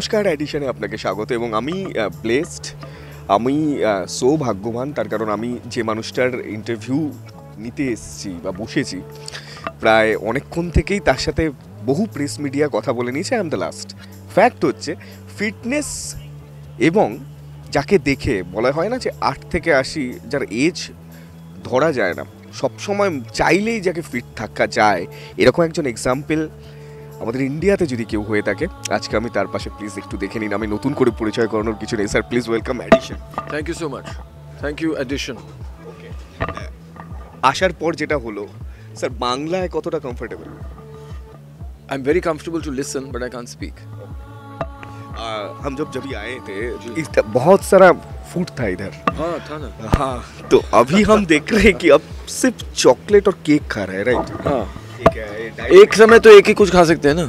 নমস্কার এডিশনে আপনাকে স্বাগত এবং আমি ব্লেসড, আমি সৌভাগ্যবান তার কারণ আমি যে মানুষটার ইন্টারভিউ নিতে এসেছি বা বসেছি প্রায় অনেকক্ষণ থেকেই তার সাথে বহু প্রেস মিডিয়া কথা বলে নিয়েছে। I am the last. Fact হচ্ছে ফিটনেস এবং যাকে দেখে বলা হয় না যে 8 থেকে 80 যার এজ ধরা যায় না, সবসময় চাইলেই যাকে ফিট থাকা যায়, এরকম একজন এক্সাম্পল আমাদের ইন্ডিয়াতে যদি কেউ হয়ে থাকে আজকে আমি তার পাশে। প্লিজ একটু দেখে নিন, আমি নতুন করে পরিচয় করানোর কিছু নেই sir. Please welcome Edison. Thank you so much. Thank you Edison. Okay, আসার পর যেটা হলো স্যার, বাংলায় কতটা comfortable? I am very comfortable to listen but I can't speak. हम जब आए थे बहुत सारा फूड था इधर। हाँ था ना। हाँ, तो अभी हम देख रहे हैं कि अब सिर्फ चॉकलेट और केक खा रहे हैं, राइट? हाँ, एक एक समय तो एक ही कुछ खा सकते हैं ना।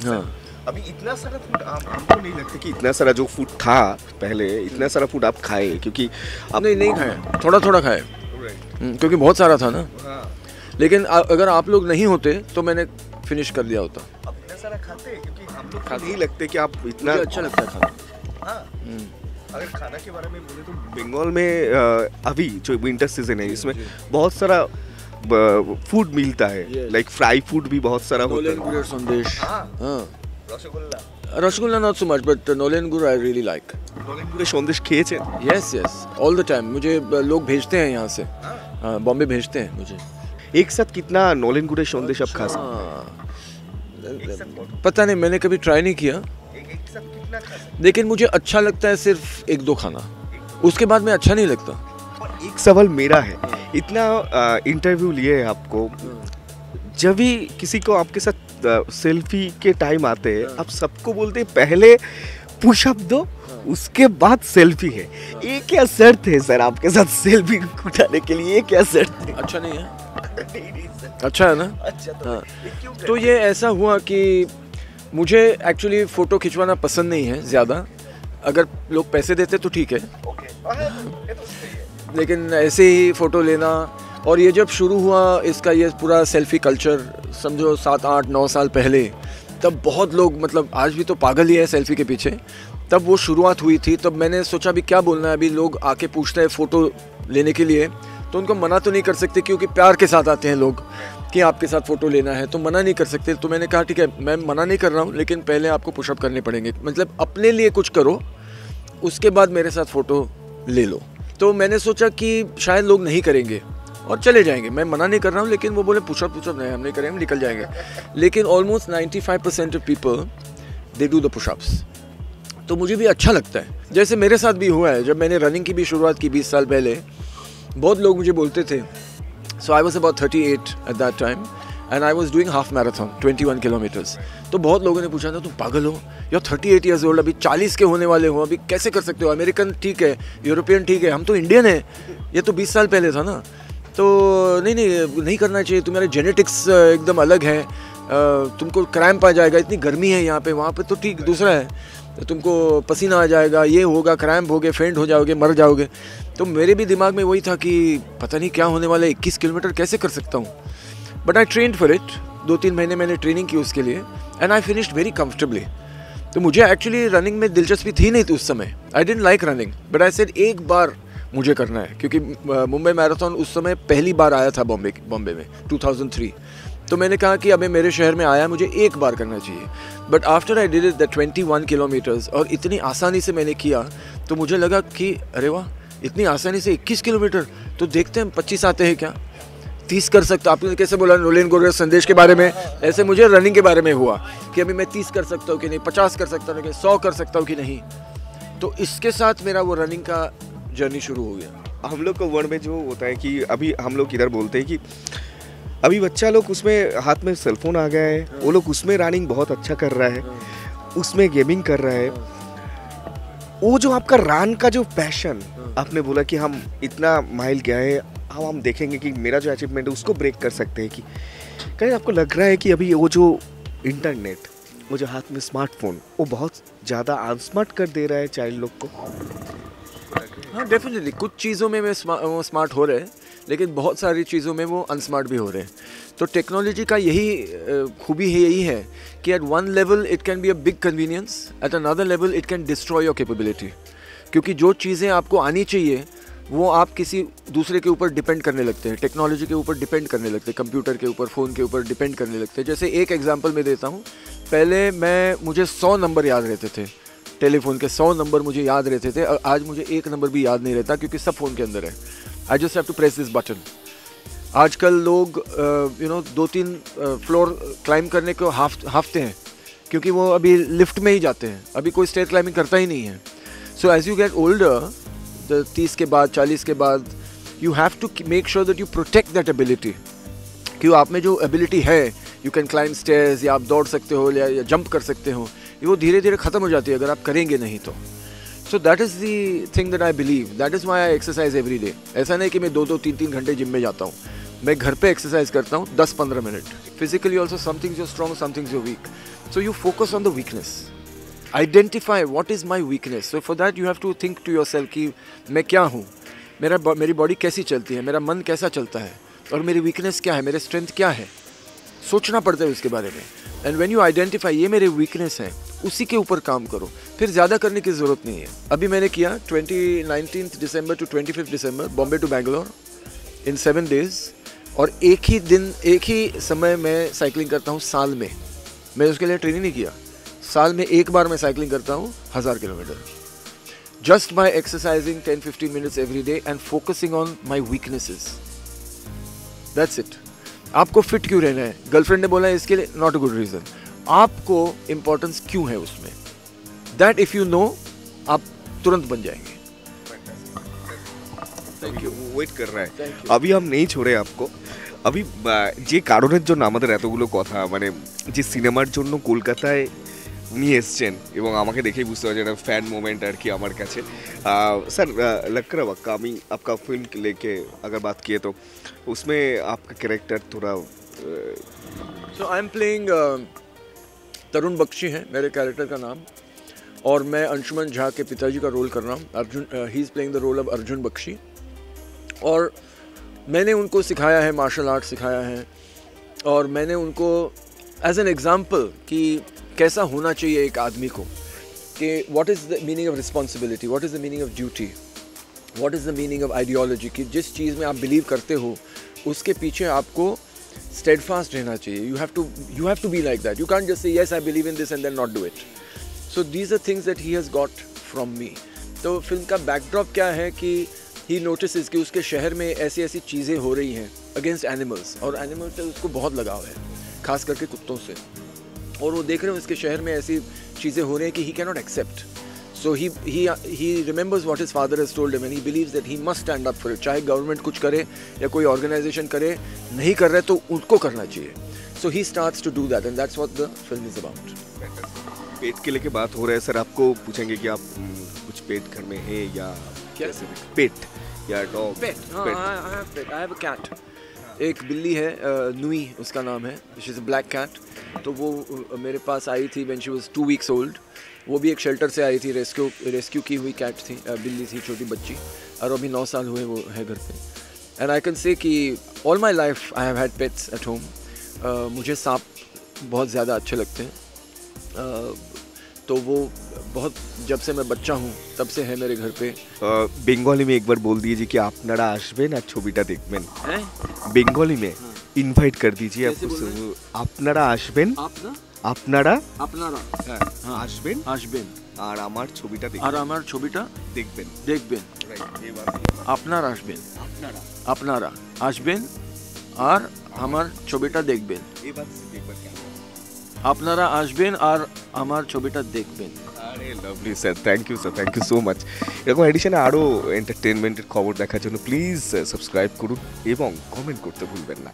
हाँ, अभी इतना सारा फूड आपको नहीं लगता कि इतना सारा जो फूड था पहले, इतना सारा फूड आप खाए? क्योंकि आप नहीं खाए, थोड़ा थोड़ा खाए क्योंकि बहुत सारा था ना। हाँ, लेकिन अगर आप लोग नहीं होते तो मैंने फिनिश कर दिया होता। अब इतना सारा खाते हैं क्योंकि हम लोग नहीं लगते कि आप इतना अच्छा लगता है खाना। हाँ, अगर खाना के बारे में बोले तो बंगाल में अभी जो विंटर सीजन है इसमें बहुत सारा फूड मिलता है, लाइक फ्राई फूड भी बहुत सारा होता है। संदेश, हाँ, rasgulla, rasgulla not so much but nolen gur I really like. Nolen gur sandesh खेয়েছেন? Yes yes, all the time मुझे लोग भेजते हैं यहाँ से, बॉम्बे भेजते हैं मुझे। एक साथ कितना नोलेन गुड़ संदेश आप खा सकते हैं? पता नहीं, मैंने कभी ट्राई नहीं किया। एक साथ कितना खा सकते? लेकिन मुझे अच्छा लगता है सिर्फ 1-2 खाना, उसके बाद में अच्छा नहीं लगता। और एक सवाल मेरा है, इतना इंटरव्यू लिए आपको, जब भी किसी को आपके साथ सेल्फी के टाइम आते हैं आप सबको बोलते हैं पहले पुशअप दो उसके बाद सेल्फी है। ये क्या शर्त है सर आपके साथ सेल्फी उठाने के लिए? ये क्या शर्त है? अच्छा नहीं है? अच्छा है ना। अच्छा, तो ये ऐसा हुआ कि मुझे एक्चुअली फ़ोटो खिंचवाना पसंद नहीं है ज़्यादा। अगर लोग पैसे देते तो ठीक है, लेकिन ऐसे ही फ़ोटो लेना। और ये जब शुरू हुआ इसका ये पूरा सेल्फ़ी कल्चर, समझो 7-8-9 साल पहले, तब बहुत लोग, मतलब आज भी तो पागल ही है सेल्फ़ी के पीछे। तब वो शुरुआत हुई थी, तब मैंने सोचा अभी क्या बोलना है। अभी लोग आके पूछते हैं फ़ोटो लेने के लिए, तो उनको मना तो नहीं कर सकते क्योंकि प्यार के साथ आते हैं लोग कि आपके साथ फ़ोटो लेना है, तो मना नहीं कर सकते। तो मैंने कहा ठीक है, मैं मना नहीं कर रहा हूँ, लेकिन पहले आपको पुशअप करने पड़ेंगे, मतलब अपने लिए कुछ करो, उसके बाद मेरे साथ फ़ोटो ले लो। तो मैंने सोचा कि शायद लोग नहीं करेंगे और चले जाएंगे। मैं मना नहीं कर रहा हूँ, लेकिन वो बोले पुशअप नहीं, हम नहीं करेंगे, हम निकल जाएंगे। लेकिन almost 95% of people they do the pushups. तो मुझे भी अच्छा लगता है, जैसे मेरे साथ भी हुआ है। जब मैंने रनिंग की भी शुरुआत की 20 साल पहले, बहुत लोग मुझे बोलते थे। So I was about 38 at that time and I was doing half marathon 21 kilometres. तो बहुत लोगों ने पूछा था तुम पागल हो या 38 ईयर्स ओल्ड, अभी 40 के होने वाले हो, अभी कैसे कर सकते हो? अमेरिकन ठीक है, यूरोपियन ठीक है, हम तो इंडियन है। ये तो 20 साल पहले था ना। तो नहीं करना चाहिए, तुम्हारे जेनेटिक्स एकदम अलग है, तुमको क्रैम्प आ जाएगा, इतनी गर्मी है यहाँ पे, वहाँ पे तो ठीक दूसरा है, तुमको पसीना आ जाएगा, ये होगा, क्रैम्प होगे, फेंट हो जाओगे, मर जाओगे। तो मेरे भी दिमाग में वही था कि पता नहीं क्या होने वाला है, 21 किलोमीटर कैसे कर सकता हूँ। But I trained for it, 2-3 महीने मैंने ट्रेनिंग की उसके लिए and I finished very comfortably. तो मुझे एक्चुअली रनिंग में दिलचस्पी थी नहीं थी उस समय, I didn't like running, but I said एक बार मुझे करना है, क्योंकि मुंबई मैराथन उस समय पहली बार आया था बॉम्बे में 2003। तो मैंने कहा कि अबे मेरे शहर में आया, मुझे एक बार करना चाहिए। But after I did it the 21 kilometres और इतनी आसानी से मैंने किया, तो मुझे लगा कि अरे वाह, इतनी आसानी से 21 किलोमीटर, तो देखते हैं 25 आते हैं क्या, 30 कर सकता। आपने कैसे बोला नोलेन गुड़ संदेश के बारे में, ऐसे मुझे रनिंग के बारे में हुआ कि अभी मैं 30 कर सकता हूँ कि नहीं, 50 कर सकता हूँ कि 100 कर सकता हूँ कि नहीं। तो इसके साथ मेरा वो रनिंग का जर्नी शुरू हो गया। हम लोग को वर्ड में जो होता है कि अभी हम लोग इधर बोलते हैं कि अभी बच्चा लोग उसमें हाथ में सेलफोन आ गया है, वो लोग उसमें रनिंग बहुत अच्छा कर रहा है, उसमें गेमिंग कर रहा है। वो जो आपका रन का जो पैशन, आपने बोला कि हम इतना माइल गए हैं, अब हम देखेंगे कि मेरा जो अचीवमेंट है उसको ब्रेक कर सकते हैं। कि कहीं आपको लग रहा है कि अभी वो जो इंटरनेट, वो जो हाथ में स्मार्टफोन, वो बहुत ज़्यादा अनस्मार्ट कर दे रहा है चाइल्ड लोग को? हाँ डेफिनेटली, कुछ चीज़ों में वो स्मार्ट हो रहे हैं, लेकिन बहुत सारी चीज़ों में वो अनस्मार्ट भी हो रहे हैं। तो टेक्नोलॉजी का यही खूबी है, यही है कि at one level it can be a big convenience, at another level it can destroy your capability. क्योंकि जो चीज़ें आपको आनी चाहिए वो आप किसी दूसरे के ऊपर डिपेंड करने लगते हैं, टेक्नोलॉजी के ऊपर डिपेंड करने लगते हैं, कंप्यूटर के ऊपर, फ़ोन के ऊपर डिपेंड करने लगते हैं। जैसे एक एग्जांपल मैं देता हूँ, पहले मुझे 100 नंबर याद रहते थे, टेलीफोन के 100 नंबर मुझे याद रहते थे, और आज मुझे एक नंबर भी याद नहीं रहता क्योंकि सब फ़ोन के अंदर है। I just have to press this button. आजकल लोग 2-3 फ्लोर क्लाइंब करने को हाफते हैं क्योंकि वो अभी लिफ्ट में ही जाते हैं, अभी कोई स्टेयर क्लाइंबिंग करता ही नहीं है। So as you get older, 30 के बाद, 40 के बाद, you have to make sure that you protect that ability. कि आप में जो एबिलिटी है, यू कैन क्लाइंब स्टेयर्स, या आप दौड़ सकते हो या जंप कर सकते हो, वो धीरे धीरे ख़त्म हो जाती है अगर आप करेंगे नहीं तो। So that is the thing that I believe, that is my I exercise every day. ऐसा नहीं कि मैं 2-2, 3-3 घंटे जिम में जाता हूँ, मैं घर पे एक्सरसाइज करता हूँ 10-15 minute. Physically also somethings your strong, somethings your weak, so you focus on the weakness, identify what is my weakness. So for that you have to think to your self कि मैं क्या हूँ, मेरी body कैसी चलती है, मेरा मन कैसा चलता है, और मेरी वीकनेस क्या है, मेरे स्ट्रेंथ क्या है, सोचना पड़ता है उसके बारे में। एंड व्हेन यू आइडेंटिफाई ये मेरे वीकनेस है, उसी के ऊपर काम करो, फिर ज़्यादा करने की ज़रूरत नहीं है। अभी मैंने किया 19 December to 25 December Bombay to Bangalore in 7 days, और एक ही दिन, एक ही समय मैं साइकिलिंग करता हूँ साल में। मैं उसके लिए ट्रेनिंग नहीं किया, साल में एक बार मैं साइकिलिंग करता हूँ 1000 kilometre, just by exercising 10-15 minutes every day and focusing on my weaknesses. That's it. आपको फिट क्यों रहना है, गर्लफ्रेंड ने बोला है इसके लिए, नॉट अ गुड रीज़न। आपको इम्पोर्टेंस क्यों है उसमें, दैट इफ़ यू नो, आप तुरंत बन जाएंगे। থ্যাংক ইউ, ওয়েট कर रहा है। अभी हम नहीं छोड़े आपको। अभी যে কারণের জন্য আমাদের এতগুলো কথা, মানে যে সিনেমার জন্য কলকাতায় নিয়ে এসছেন, এবং আমাকে দেখেই বুঝতে পারছি একটা ফ্যান মোমেন্ট আর কি আমার কাছে। सर लक्करा वक्का, আমি आपका फिल्म लेके अगर बात किए तो उसमें आपका कैरेक्टर थोड़ा सो आई एम प्लेइंग तरुण बख्शी है मेरे कैरेक्टर का नाम, और मैं अंशुमन झा के पिताजी का रोल कर रहा हूँ। Arjun, he is playing the role of Arjun Bakshi. और मैंने उनको सिखाया है, मार्शल आर्ट सिखाया है, और मैंने उनको एज एन एग्ज़ाम्पल कि कैसा होना चाहिए एक आदमी को, कि what is the meaning of responsibility, what is the meaning of duty, what is the meaning of ideology, कि जिस चीज़ में आप बिलीव करते हो उसके पीछे आपको steadfast रहना चाहिए। you have to be like that, you can't just say yes I believe in this and then not do it. So these are things that he has got from me. तो film का backdrop क्या है कि he notices कि उसके शहर में ऐसी ऐसी चीज़ें हो रही हैं अगेंस्ट एनिमल्स, और एनिमल से उसको बहुत लगाव है, खास करके कुत्तों से, और वो देख रहे हो इसके शहर में ऐसी चीज़ें हो रही हैं कि he cannot accept. So he remembers what his father has told him and he believes that he must stand up for it. चाहे गवर्नमेंट कुछ करे या कोई ऑर्गेनाइजेशन करे, नहीं कर रहे तो उनको करना चाहिए. So he starts to do that and that's what the film is about. पेट के लेके बात हो रहा है सर, आपको पूछेंगे कि आप कुछ पेट घर में है या कैसे? पेट या डॉग? पेट, हाँ, I have a cat. एक बिल्ली है, नुई उसका नाम है, she is a black cat. तो वो मेरे पास आई थी when she was 2 weeks old. वो भी एक शेल्टर से आई थी, रेस्क्यू की हुई कैट थी, बिल्ली थी, छोटी बच्ची, और अभी 9 साल हुए वो है घर पे। एंड आई कैन से कि all my life I have had pets at home. मुझे सांप बहुत ज़्यादा अच्छे लगते हैं, तो वो बहुत, जब से मैं बच्चा हूँ तब से है मेरे घर पे। बेंगली में एक बार बोल दीजिए कि आपनारा आसबेन আর ছবিটা দেখবেন। बेंगली में इनवाइट कर दीजिए आपको, आपनारा आसबेन, আপনারা আসবেন আর আমার ছবিটা দেখবেন। আপনারা আসবেন আর আমার ছবিটা দেখবেন। আপনারা আসবেন আর আমার ছবিটা দেখবেন। আরে lovely sir, thank you sir, thank you so much. এরকম এডিশনে আরও এন্টারটেনমেন্টের খবর দেখার জন্য প্লিজ সাবস্ক্রাইব করুন এবং কমেন্ট করতে ভুলবেন না।